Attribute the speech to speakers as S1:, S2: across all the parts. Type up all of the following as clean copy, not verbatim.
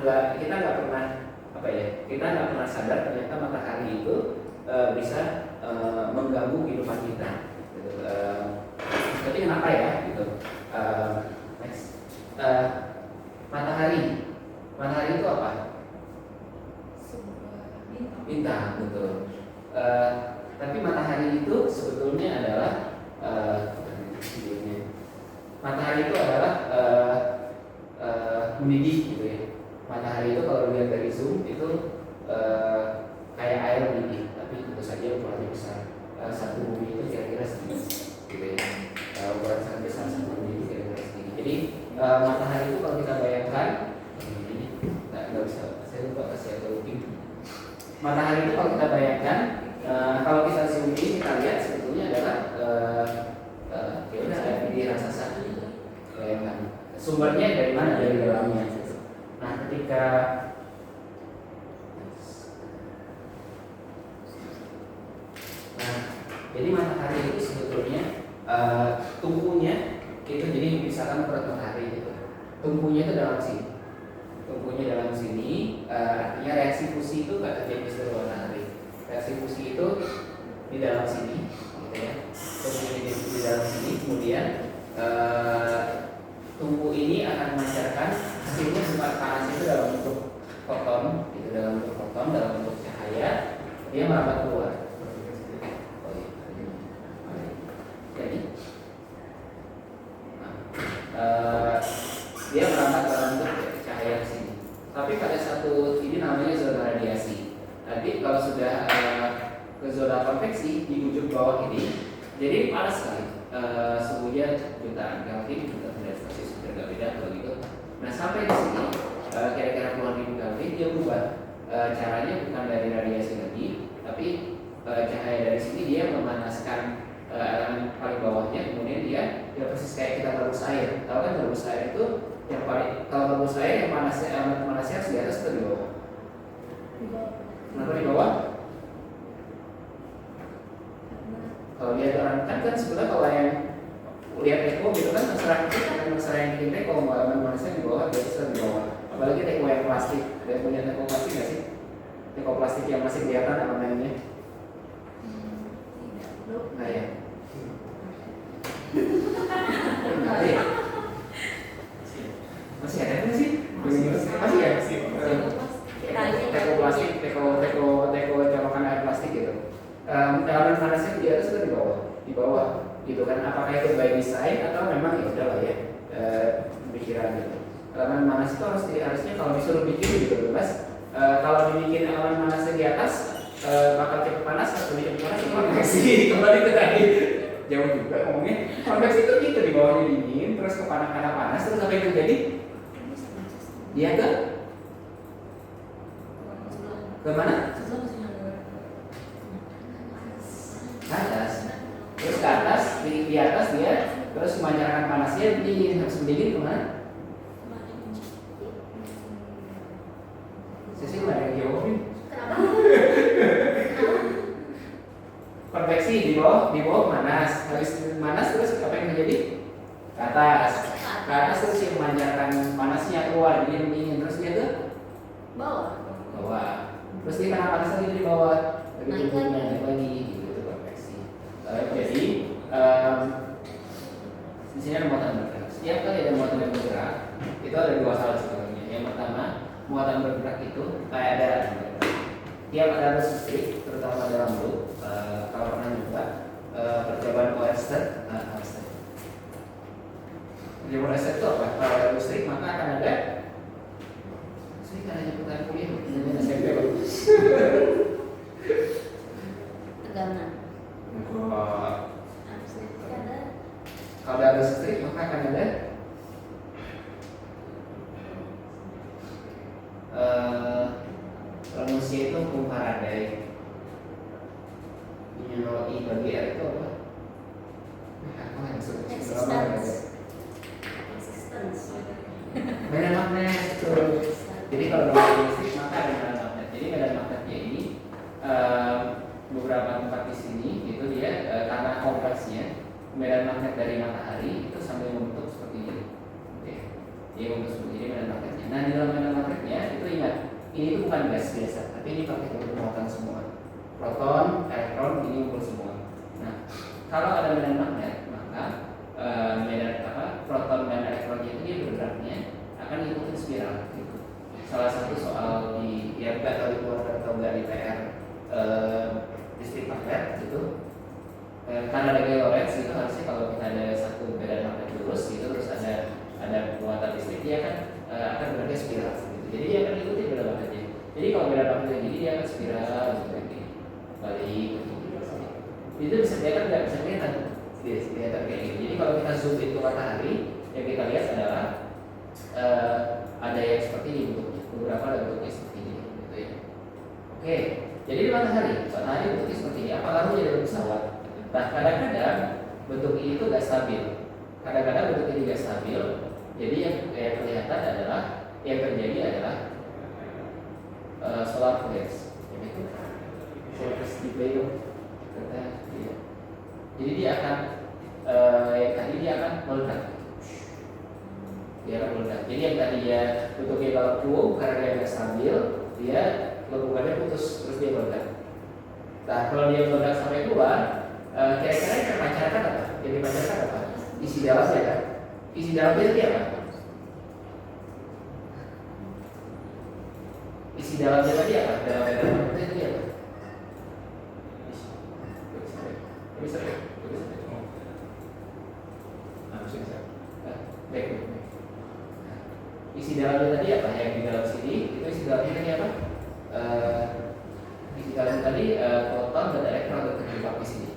S1: kita nggak pernah apa ya, kita nggak pernah sadar ternyata matahari itu bisa mengganggu kehidupan kita. Gitu. Tapi kenapa ya? Gitu. Next. Matahari itu apa? Bintang, betul. Tapi matahari itu sebetulnya adalah matahari itu adalah mendidih gitu ya. Matahari itu kalau dilihat dari zoom itu kayak air mendidih, tapi tentu saja ukurannya besar. Satu bumi itu kira-kira segini, gitu ya. Ukuran sangat besar satu bumi itu kira-kira segini. Jadi matahari itu kalau kita bayangkan, ini nggak bisa, saya lupa kasih atau looking. Matahari itu kalau kita bayangkan, kalau kita zoom in kita lihat sebetulnya adalah ya udah kayak di raksasa. Bayangkan sumbernya dari mana? Dari dalamnya. Nah, ketika jadi matahari itu sebetulnya tumpunya itu, jadi misalkan berat matahari itu tumpunya itu dalam sini. Tumpunya dalam sini artinya reaksi fusi itu nggak terjadi di seluruh matahari. Reaksi fusi itu di dalam sini, gitu ya. Tumpunya di dalam sini, kemudian tumpu ini akan memancarkan hasilnya sifat panas itu dalam bentuk foton, gitu, dalam bentuk foton, dalam bentuk cahaya, dia merambat keluar. Jadi dia merambat dalam bentuk cahaya di sini. Tapi pada satu ini namanya zona radiasi. Nanti kalau sudah ke zona konveksi di ujung bawah ini, jadi panas sekali. Suhunya jutaan Kelvin, kita tidak stasis sudah beda kalau gitu. Nah, sampai di sini kira-kira puluhan ribu Kelvin dia berubah. Caranya bukan dari radiasi lagi, tapi cahaya dari sini dia memanaskan elemen paling bawahnya, kemudian dia persis kayak kita merebus air. Tahu kan merebus air itu yang paling, kalau merebus air yang panasnya, elemen panasnya harus di atas atau di bawah? Kenapa di bawah? Kalau lihat orang kan sebenarnya kalau yang lihat teko gitu kan terserah yang bikin teko, mau elemen panasnya di bawah, dia terserah di bawah. Apalagi teko yang plastik, ada punya teko plastik nggak sih? Teko plastik yang masih kelihatan elemennya. Nah ya. Masih ada nggak sih? Masih ya? Teko plastik, teko colokan air plastik gitu. Elemen panasnya di atas atau di bawah gitu kan? Apakah itu by design atau memang ya udah lah ya pikiran gitu. Elemen panas itu harusnya kalau disuruh bikin gitu bebas. Kalau dibikin elemen panasnya di atas bakal cepat panas atau cepat panas itu konveksi. Kembali ke tadi jauh juga ngomongnya. Konveksi itu gitu, di bawahnya dingin terus ke panas terus apa yang terjadi? Dia ke mana? Ke atas. Terus ke atas, di atas dia terus memancarkan panasnya, dingin, harus mendingin kemana? Saya sih nggak ada yang jawabin. Konveksi di bawah panas, habis panas terus apa yang terjadi? Ke atas terus yang memancarkan panasnya keluar, dingin terus dia ke bawah. Terus dia kena panas lagi di bawah, naik lagi. Jadi di sini ada muatan bergerak. Setiap kali ada muatan yang bergerak, itu ada dua hal sebenarnya. Yang pertama, muatan bergerak itu kayak ada tiap ada arus listrik, terutama dalam loop. Kalau pernah juga percobaan Oersted, percobaan Oersted itu apa? Kalau ada listrik maka akan ada listrik, kan hanya pertanyaan kuliah, ini SMP bagus.
S2: Tegangan.
S1: Kalau ada arus listrik maka akan ada rumusnya itu hukum Faraday. Nilai I bagi R itu apa?
S2: Resistance.
S1: Medan magnet itu. Jadi kalau ada listrik maka ada medan magnet. Jadi medan magnetnya ini beberapa tempat di sini itu dia karena kompleksnya medan magnet dari matahari itu sambil membentuk seperti ini. Oke. Dia membentuk seperti ini medan magnetnya. Nah, di dalam medan magnetnya ini tuh bukan gas biasa, tapi ini partikel bermuatan semua. Proton, elektron ini ngumpul semua. Nah, kalau ada medan magnet, maka proton dan elektronnya itu dia bergeraknya akan ikutin spiral. Gitu. Salah satu soal di yang nggak tahu itu atau nggak di PR listrik magnet gitu. Karena ada gaya Lorentz itu harusnya kalau kita ada satu medan magnet lurus gitu terus ada muatan listrik dia akan bergerak spiral. Gitu. Jadi dia akan ikutin medan magnetnya. Jadi kalau medan magnetnya gini dia akan spiral gitu balik itu bisa kelihatan nggak bisa kelihatan kayak gitu. Jadi kalau kita zoom itu matahari yang kita lihat adalah ada yang seperti ini bentuknya, beberapa ada bentuknya seperti ini gitu ya. Oke, jadi di matahari bentuknya seperti ini. Apa ngaruhnya dari pesawat? Nah, kadang-kadang bentuk ini tuh nggak stabil. Kadang-kadang bentuk ini nggak stabil. Jadi yang kelihatan adalah yang terjadi adalah solar flares. Itu solar flares display dong. Iya. Jadi dia akan yang tadi dia akan meledak. Dia akan meledak. Jadi yang tadi ya bentuknya kalau karena dia nggak stabil, dia lengkungannya putus terus dia meledak. Nah, kalau dia meledak sampai keluar, kira-kira yang dipancarkan apa? Yang dipancarkan apa? Isi dalamnya kan? Isi dalamnya itu apa? Isi dalamnya tadi apa? Dalamnya itu apa? Bisa. Isi dalamnya tadi apa? Yang di dalam sini itu isi dalamnya tadi apa? Isi dalamnya tadi proton dan elektron yang terjebak di sini.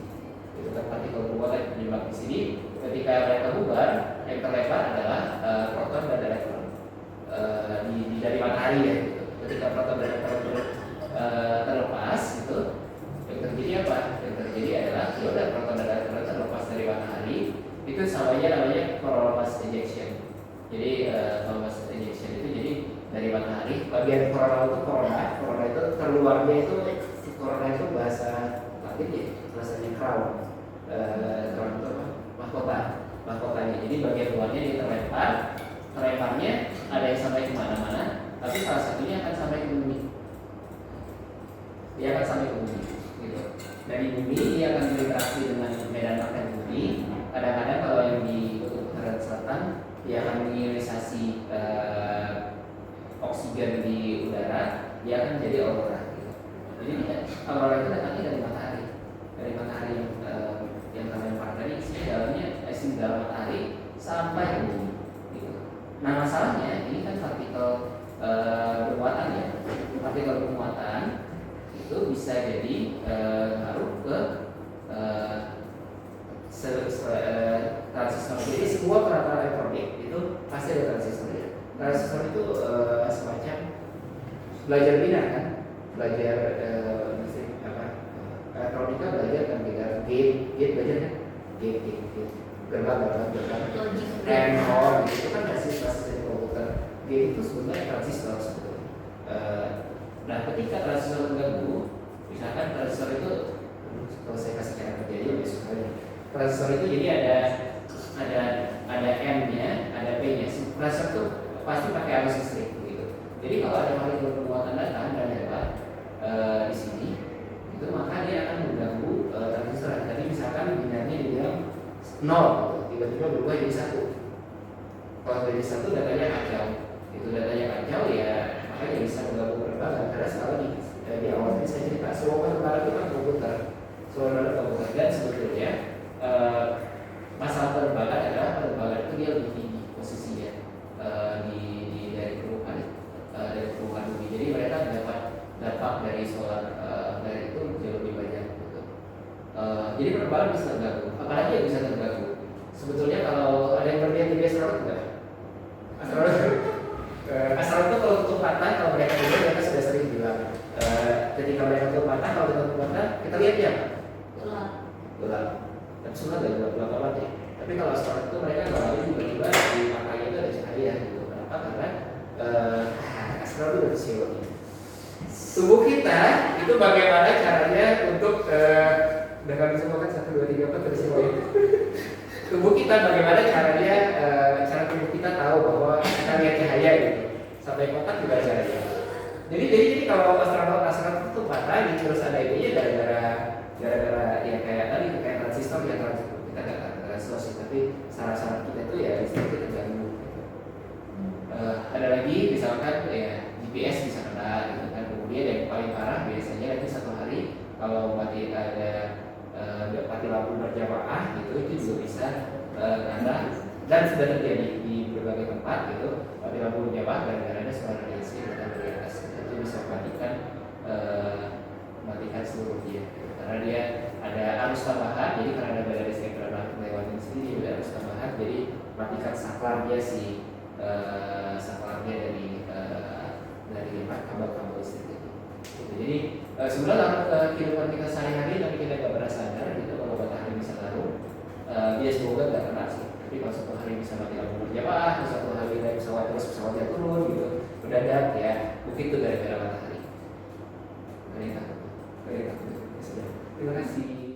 S1: Itu kan partikel bermuatan yang terjebak di sini. Ketika mereka bubar, yang terlebar adalah proton dan elektron dari matahari ya. Gitu. Ketika proton dan elektron terlepas, itu yang terjadi apa? Yang terjadi adalah ya proton dan elektron terlepas dari matahari. Itu namanya coronal mass ejection. Jadi coronal mass ejection itu jadi dari matahari bagian coronal itu terluarnya itu corona itu bahasa Latin ya, bahasanya crown itu mahkotanya. Jadi bagian luarnya dia terlemparnya ada yang sampai kemana-mana, tapi salah satunya akan sampai ke bumi. Dia akan sampai ke bumi, gitu. Dari bumi dia akan berinteraksi dengan medan magnet bumi. Kadang-kadang kalau yang di kutub utara selatan dia akan mengionisasi oksigen di udara, dia akan menjadi aurora. Gitu. Jadi aurora itu datangnya dari matahari yang terlempar dari isi dalam matahari sampai ke bumi. Gitu. Nah masalahnya ini kan partikel bermuatan ya, partikel bermuatan itu bisa jadi ngaruh ke transistor. Jadi semua peralatan elektronik itu pasti ada transistor ya. Transistor itu semacam belajar bina kan, belajar elektronika belajar kan gate belajar kan gate gerbang and horn itu kan basis dari komputer. Gate itu sebenarnya transistor sebetulnya. Nah ketika transistor terganggu, misalkan transistor itu kalau saya kasih cara kerjanya lebih suka. Transistor itu jadi ada N-nya, ada P-nya. Transistor itu pasti pakai arus listrik begitu. Jadi kalau ada partikel bermuatan datang dan lewat di sini, itu maka dia akan mengganggu transistor. Tadi misalkan binarnya dibilang 0, tiba-tiba berubah jadi 1. Kalau jadi 1 datanya kacau. Itu datanya kacau ya, makanya bisa mengganggu penerbangan. Karena sekali di awal ini saya cerita semua penerbangan itu kan komputer. Dan sebetulnya masalah penerbangan adalah penerbangan itu dia lebih tinggi posisinya dari permukaan bumi. Jadi mereka dapat dampak dari solar dari itu jauh lebih banyak gitu. Jadi penerbangan bisa terganggu. Apalagi yang bisa terganggu. Sebetulnya kalau ada yang berlihat di astronot enggak? Astronot itu kalau tutup mata, kalau mereka sudah sering bilang ketika mereka tutup mata, kalau kita tutup mata kita lihat ya gelap. Tapi sebenarnya nggak gelap banget ya. Tapi kalau astronot itu mereka kalau tiba-tiba di matanya itu ada cahaya gitu. Kenapa? Karena astronot itu ada fisiologi. Tubuh kita itu bagaimana caranya untuk udah kami semua kan 1, 2, 3, 4 terus semua. Tubuh kita bagaimana caranya cara tubuh kita tahu bahwa kita lihat cahaya gitu. Sampai kotak juga ada cahaya. Jadi kalau astronot itu patah gitu terus ada itunya gara-gara ya kayak tadi kayak transistor ya transistor kita nggak transistor sih tapi saraf-saraf kita itu ya listriknya terganggu. Ada lagi misalkan ya GPS bisa kena gitu kan. Kemudian yang paling parah biasanya nanti satu hari kalau mati mati lampu berjamaah gitu itu juga bisa karena dan sudah terjadi di berbagai tempat gitu mati lampu berjamaah gara-gara ada suara radiasi yang datang dari atas itu bisa matikan seluruh dia karena dia ada arus tambahan jadi karena ada badai listrik melewati sini dia ada arus tambahan jadi matikan saklarnya saklarnya dari kabel-kabel listrik itu. Jadi sebenarnya kehidupan kita sehari-hari tapi kita nggak pernah sadar gitu kalau matahari bisa ngaruh. Dia semoga nggak kena sih. Tapi kalau suatu hari bisa mati lampu berjamaah, terus suatu hari naik pesawat terus pesawatnya turun gitu, mendadak ya, mungkin itu gara-gara matahari. Terima kasih.